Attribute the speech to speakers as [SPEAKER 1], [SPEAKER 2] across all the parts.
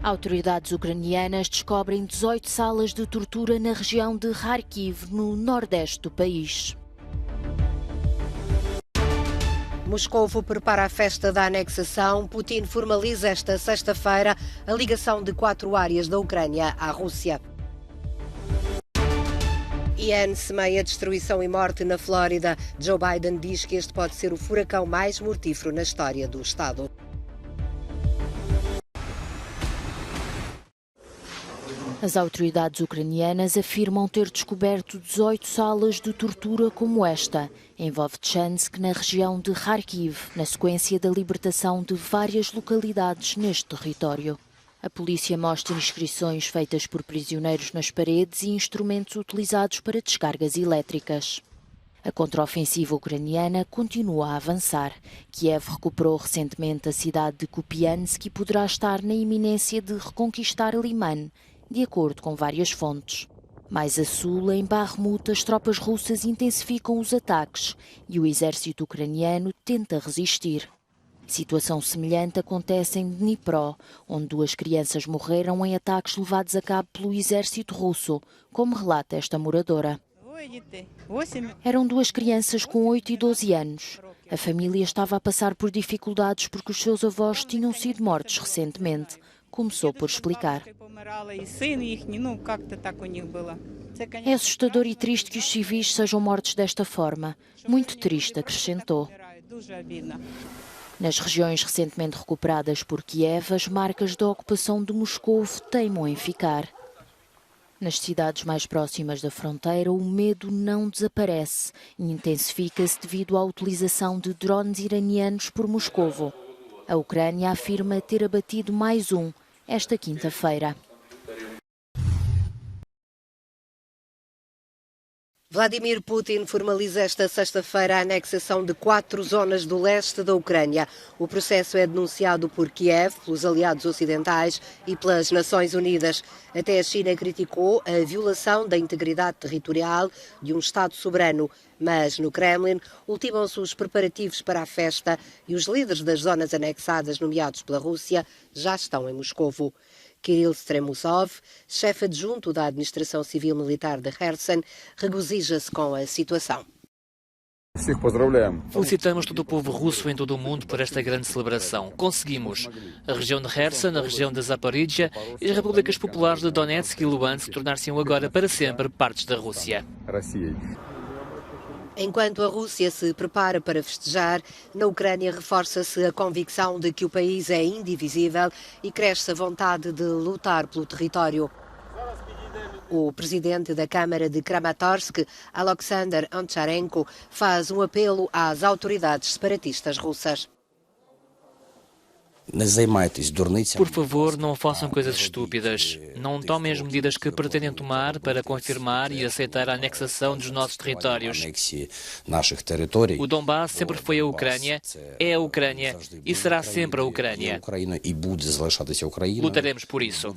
[SPEAKER 1] Autoridades ucranianas descobrem 18 salas de tortura na região de Kharkiv, no nordeste do país.
[SPEAKER 2] Moscovo prepara a festa da anexação. Putin formaliza esta sexta-feira a ligação de 4 áreas da Ucrânia à Rússia. Ian semeia destruição e morte na Flórida. Joe Biden diz que este pode ser o furacão mais mortífero na história do estado.
[SPEAKER 1] As autoridades ucranianas afirmam ter descoberto 18 salas de tortura como esta, em Vovchansk, na região de Kharkiv, na sequência da libertação de várias localidades neste território. A polícia mostra inscrições feitas por prisioneiros nas paredes e instrumentos utilizados para descargas elétricas. A contraofensiva ucraniana continua a avançar. Kiev recuperou recentemente a cidade de Kupiansk e poderá estar na iminência de reconquistar Liman, de acordo com várias fontes. Mais a sul, em Bakhmut, as tropas russas intensificam os ataques e o exército ucraniano tenta resistir. Situação semelhante acontece em Dnipro, onde 2 crianças morreram em ataques levados a cabo pelo exército russo, como relata esta moradora. Eram 2 crianças com 8 e 12 anos. A família estava a passar por dificuldades porque os seus avós tinham sido mortos recentemente. Começou por explicar. É assustador e triste que os civis sejam mortos desta forma. Muito triste, acrescentou. Nas regiões recentemente recuperadas por Kiev, as marcas da ocupação de Moscovo teimam em ficar. Nas cidades mais próximas da fronteira, o medo não desaparece e intensifica-se devido à utilização de drones iranianos por Moscovo. A Ucrânia afirma ter abatido mais um esta quinta-feira.
[SPEAKER 2] Vladimir Putin formaliza esta sexta-feira a anexação de 4 zonas do leste da Ucrânia. O processo é denunciado por Kiev, pelos aliados ocidentais e pelas Nações Unidas. Até a China criticou a violação da integridade territorial de um Estado soberano. Mas no Kremlin ultimam-se os preparativos para a festa e os líderes das zonas anexadas, nomeados pela Rússia, já estão em Moscovo. Kirill Stremusov, chefe adjunto da Administração Civil Militar de Kherson, regozija-se com a situação.
[SPEAKER 3] Felicitamos todo o povo russo em todo o mundo por esta grande celebração. Conseguimos. A região de Kherson, a região de Zaporizhia e as repúblicas populares de Donetsk e Luhansk tornar-se-ão agora para sempre partes da Rússia.
[SPEAKER 2] Enquanto a Rússia se prepara para festejar, na Ucrânia reforça-se a convicção de que o país é indivisível e cresce a vontade de lutar pelo território. O presidente da Câmara de Kramatorsk, Alexander Oncharenko, faz um apelo às autoridades separatistas russas.
[SPEAKER 3] Por favor, não façam coisas estúpidas. Não tomem as medidas que pretendem tomar para confirmar e aceitar a anexação dos nossos territórios. O Donbass sempre foi a Ucrânia, é a Ucrânia e será sempre a Ucrânia. Lutaremos por isso.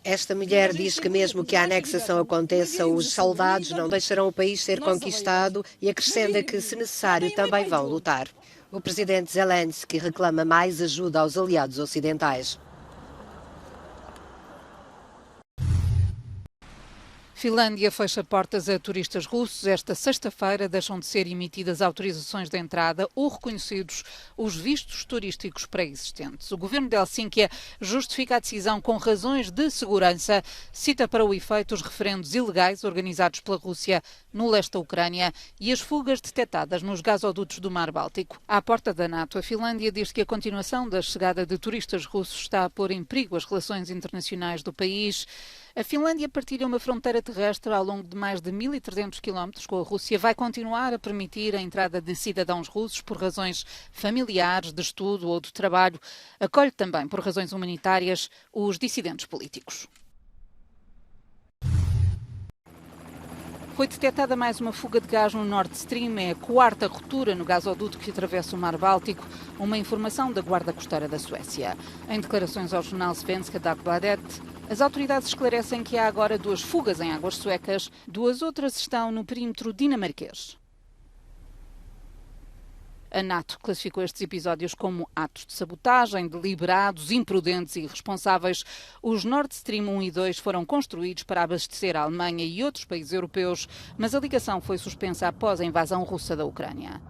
[SPEAKER 2] Esta mulher diz que mesmo que a anexação aconteça, os soldados não deixarão o país ser conquistado e acrescenta que, se necessário, também vão lutar. O presidente Zelensky reclama mais ajuda aos aliados ocidentais.
[SPEAKER 4] Finlândia fecha portas a turistas russos. Esta sexta-feira deixam de ser emitidas autorizações de entrada ou reconhecidos os vistos turísticos pré-existentes. O governo de Helsínquia justifica a decisão com razões de segurança. Cita para o efeito os referendos ilegais organizados pela Rússia no leste da Ucrânia e as fugas detectadas nos gasodutos do Mar Báltico. À porta da NATO, a Finlândia diz que a continuação da chegada de turistas russos está a pôr em perigo as relações internacionais do país. A Finlândia partilha uma fronteira terrestre ao longo de mais de 1.300 quilómetros com a Rússia. Vai continuar a permitir a entrada de cidadãos russos por razões familiares, de estudo ou de trabalho. Acolhe também, por razões humanitárias, os dissidentes políticos. Foi detectada mais uma fuga de gás no Nord Stream. É a 4ª ruptura no gasoduto que atravessa o Mar Báltico, uma informação da Guarda Costeira da Suécia. Em declarações ao jornal Svenska Dagbladet, as autoridades esclarecem que há agora 2 fugas em águas suecas, 2 outras estão no perímetro dinamarquês. A NATO classificou estes episódios como atos de sabotagem, deliberados, imprudentes e irresponsáveis. Os Nord Stream 1 e 2 foram construídos para abastecer a Alemanha e outros países europeus, mas a ligação foi suspensa após a invasão russa da Ucrânia.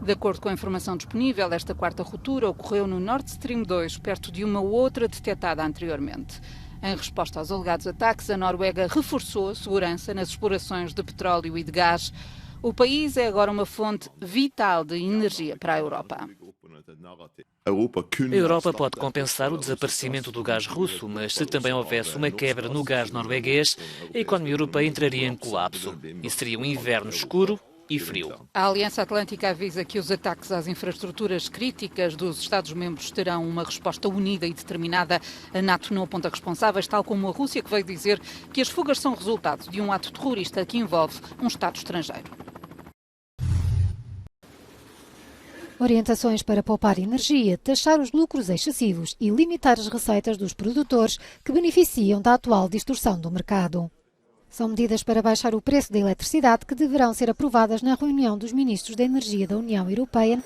[SPEAKER 4] De acordo com a informação disponível, esta quarta ruptura ocorreu no Nord Stream 2, perto de uma outra detectada anteriormente. Em resposta aos alegados ataques, a Noruega reforçou a segurança nas explorações de petróleo e de gás. O país é agora uma fonte vital de energia para a Europa.
[SPEAKER 3] A Europa pode compensar o desaparecimento do gás russo, mas se também houvesse uma quebra no gás norueguês, a economia europeia entraria em colapso e seria um inverno escuro e frio.
[SPEAKER 4] A Aliança Atlântica avisa que os ataques às infraestruturas críticas dos Estados-membros terão uma resposta unida e determinada. A NATO não aponta responsáveis, tal como a Rússia, que veio dizer que as fugas são resultado de um ato terrorista que envolve um Estado estrangeiro.
[SPEAKER 5] Orientações para poupar energia, taxar os lucros excessivos e limitar as receitas dos produtores que beneficiam da atual distorção do mercado. São medidas para baixar o preço da eletricidade que deverão ser aprovadas na reunião dos ministros da Energia da União Europeia.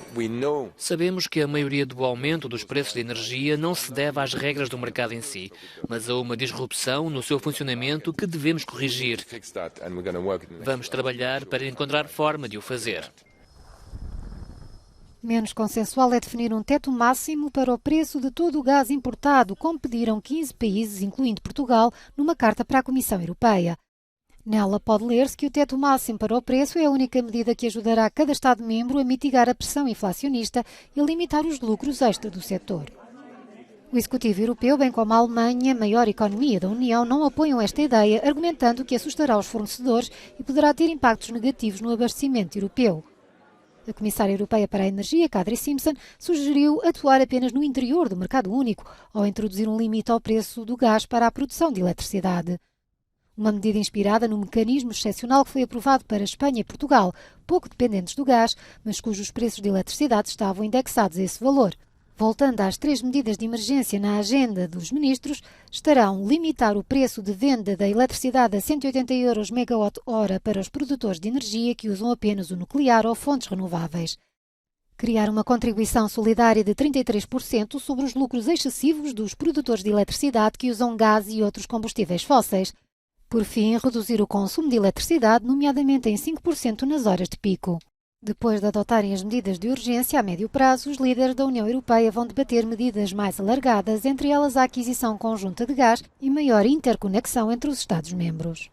[SPEAKER 3] Sabemos que a maioria do aumento dos preços de energia não se deve às regras do mercado em si, mas a uma disrupção no seu funcionamento que devemos corrigir. Vamos trabalhar para encontrar forma de o fazer.
[SPEAKER 5] Menos consensual é definir um teto máximo para o preço de todo o gás importado, como pediram 15 países, incluindo Portugal, numa carta para a Comissão Europeia. Nela pode ler-se que o teto máximo para o preço é a única medida que ajudará cada Estado-membro a mitigar a pressão inflacionista e a limitar os lucros extra do setor. O Executivo Europeu, bem como a Alemanha, maior economia da União, não apoiam esta ideia, argumentando que assustará os fornecedores e poderá ter impactos negativos no abastecimento europeu. A Comissária Europeia para a Energia, Kadri Simpson, sugeriu atuar apenas no interior do mercado único, ao introduzir um limite ao preço do gás para a produção de eletricidade. Uma medida inspirada no mecanismo excepcional que foi aprovado para Espanha e Portugal, pouco dependentes do gás, mas cujos preços de eletricidade estavam indexados a esse valor. Voltando às 3 medidas de emergência na agenda dos ministros, estarão limitar o preço de venda da eletricidade a 180 € megawatt-hora para os produtores de energia que usam apenas o nuclear ou fontes renováveis. Criar uma contribuição solidária de 33% sobre os lucros excessivos dos produtores de eletricidade que usam gás e outros combustíveis fósseis. Por fim, reduzir o consumo de eletricidade, nomeadamente em 5% nas horas de pico. Depois de adotarem as medidas de urgência a médio prazo, os líderes da União Europeia vão debater medidas mais alargadas, entre elas a aquisição conjunta de gás e maior interconexão entre os Estados-membros.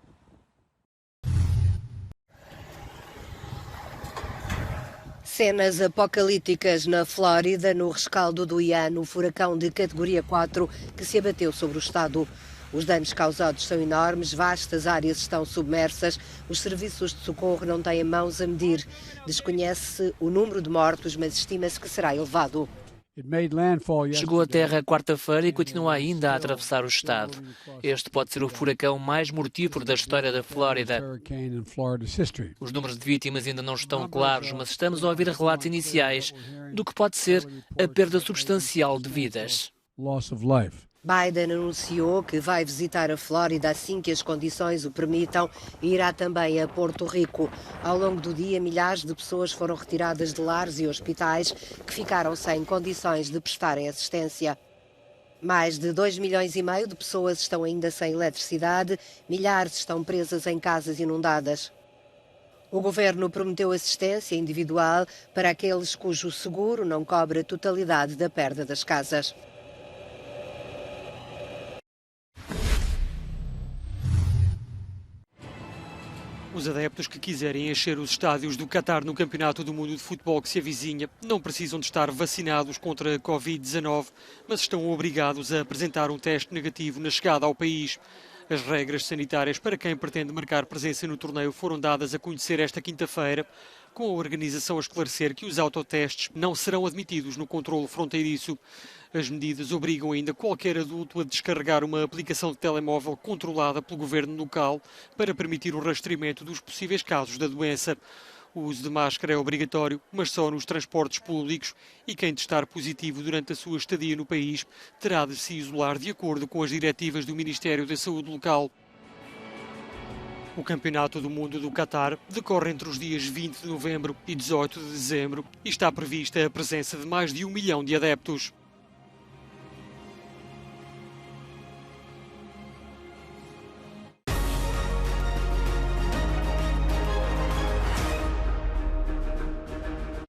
[SPEAKER 2] Cenas apocalípticas na Flórida, no rescaldo do Ian, o furacão de categoria 4 que se abateu sobre o estado. Os danos causados são enormes, vastas áreas estão submersas, os serviços de socorro não têm mãos a medir. Desconhece-se o número de mortos, mas estima-se que será elevado.
[SPEAKER 3] Chegou à Terra quarta-feira e continua ainda a atravessar o estado. Este pode ser o furacão mais mortífero da história da Flórida. Os números de vítimas ainda não estão claros, mas estamos a ouvir relatos iniciais do que pode ser a perda substancial de vidas.
[SPEAKER 2] Biden anunciou que vai visitar a Flórida assim que as condições o permitam e irá também a Porto Rico. Ao longo do dia, milhares de pessoas foram retiradas de lares e hospitais que ficaram sem condições de prestarem assistência. Mais de 2,5 milhões de pessoas estão ainda sem eletricidade, milhares estão presas em casas inundadas. O governo prometeu assistência individual para aqueles cujo seguro não cobre a totalidade da perda das casas.
[SPEAKER 6] Os adeptos que quiserem encher os estádios do Qatar no Campeonato do Mundo de Futebol que se avizinha não precisam de estar vacinados contra a Covid-19, mas estão obrigados a apresentar um teste negativo na chegada ao país. As regras sanitárias para quem pretende marcar presença no torneio foram dadas a conhecer esta quinta-feira, com a organização a esclarecer que os autotestes não serão admitidos no controlo fronteiriço. As medidas obrigam ainda qualquer adulto a descarregar uma aplicação de telemóvel controlada pelo governo local para permitir o rastreamento dos possíveis casos da doença. O uso de máscara é obrigatório, mas só nos transportes públicos, e quem testar positivo durante a sua estadia no país terá de se isolar de acordo com as diretivas do Ministério da Saúde local. O Campeonato do Mundo do Qatar decorre entre os dias 20 de novembro e 18 de dezembro e está prevista a presença de mais de 1 milhão de adeptos.